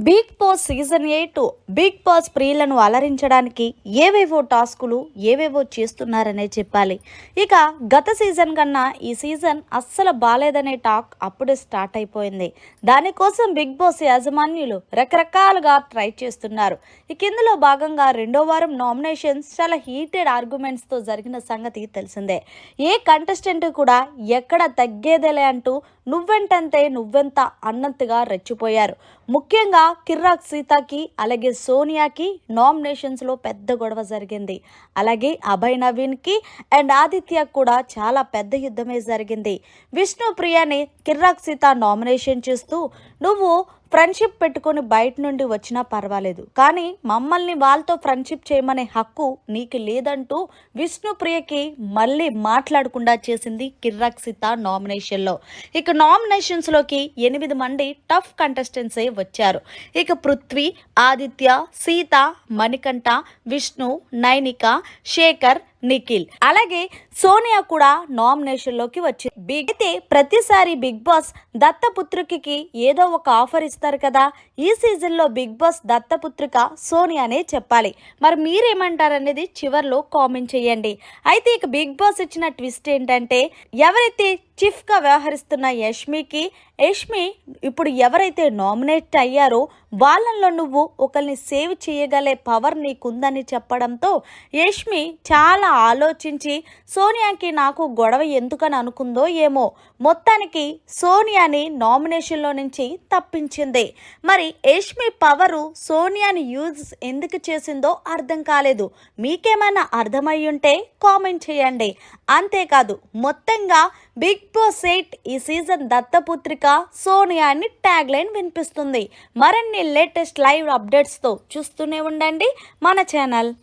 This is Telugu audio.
Big Boss season 8 Big Boss ప్రియులను అలరించడానికి ఏవేవో టాస్కులు ఏవేవో చేస్తున్నారనే చెప్పాలి. ఇక గత సీజన్ కన్నా ఈ సీజన్ అస్సలు బాలేదనే టాక్ అప్పుడే స్టార్ట్ అయిపోయింది. దానికోసం బిగ్ బాస్ యాజమాన్యులు రకరకాలుగా ట్రై చేస్తున్నారు. ఇక ఇందులో భాగంగా రెండో వారం నామినేషన్స్ చాలా హీటెడ్ ఆర్గ్యుమెంట్స్తో జరిగిన సంగతి తెలిసిందే. ఏ కంటెస్టెంట్ కూడా ఎక్కడ తగ్గేదేలే అంటూ నువ్వెంటంతే నువ్వెంత అన్నట్టుగా రెచ్చిపోయారు. ముఖ్యంగా కిర్రాక్ సీతకి అలాగే సోనియాకి నామినేషన్స్లో పెద్ద గొడవ జరిగింది. అలాగే అభయ్ నవీన్కి అండ్ ఆదిత్య కూడా చాలా పెద్ద యుద్ధమే జరిగింది. విష్ణుప్రియని కిర్రాక్ సీత నామినేషన్ చేస్తూ నువ్వు ఫ్రెండ్షిప్ పెట్టుకొని బయట నుండి వచ్చినా పర్వాలేదు, కానీ మమ్మల్ని వాళ్ళతో ఫ్రెండ్షిప్ చేయమనే హక్కు నీకు లేదంటూ విష్ణుప్రియకి మళ్ళీ మాట్లాడకుండా చేసింది కిర్రాక్ సీత నామినేషన్లో. ఇక నామినేషన్స్లోకి 8 మంది టఫ్ కంటెస్టెంట్సే వచ్చారు. ఇక పృథ్వీ, ఆదిత్య, సీత, మణికంఠ, విష్ణు, నైనిక, శేఖర్, నిఖిల్ అలాగే సోనియా కూడా నామినేషన్ లోకి వచ్చింది. అయితే ప్రతిసారి బిగ్ బాస్ దత్తపుత్రికకి ఏదో ఒక ఆఫర్ ఇస్తారు కదా. ఈ సీజన్ లో బిగ్ బాస్ దత్తపుత్రిక సోనియానే చెప్పాలి. మరి మీరేమంటారనేది చివర్లో కామెంట్ చేయండి. అయితే ఇక బిగ్ బాస్ ఇచ్చిన ట్విస్ట్ ఏంటంటే, ఎవరైతే చీఫ్ గా వ్యవహరిస్తున్న యష్మికి ఇప్పుడు ఎవరైతే నామినేట్ అయ్యారో వాళ్ళల్లో నువ్వు ఒకరిని సేవ్ చేయగలే పవర్ నీకుందని చెప్పడంతో యష్మి చాలా ఆలోచించి సోనియాకి నాకు గొడవ ఎందుకని అనుకుందో ఏమో, మొత్తానికి సోనియాని నామినేషన్లో నుంచి తప్పించింది. మరి యష్మి పవరు సోనియాని యూజ్ ఎందుకు చేసిందో అర్థం కాలేదు. మీకేమైనా అర్థమై ఉంటే కామెంట్ చేయండి. అంతేకాదు మొత్తంగా బిగ్ బాస్ 8 ఈ సీజన్ దత్తపుత్రిక సోనియా అని ట్యాగ్ లైన్ వినిపిస్తుంది. మరిన్ని లేటెస్ట్ లైవ్ అప్డేట్స్తో చూస్తూనే ఉండండి మన ఛానల్.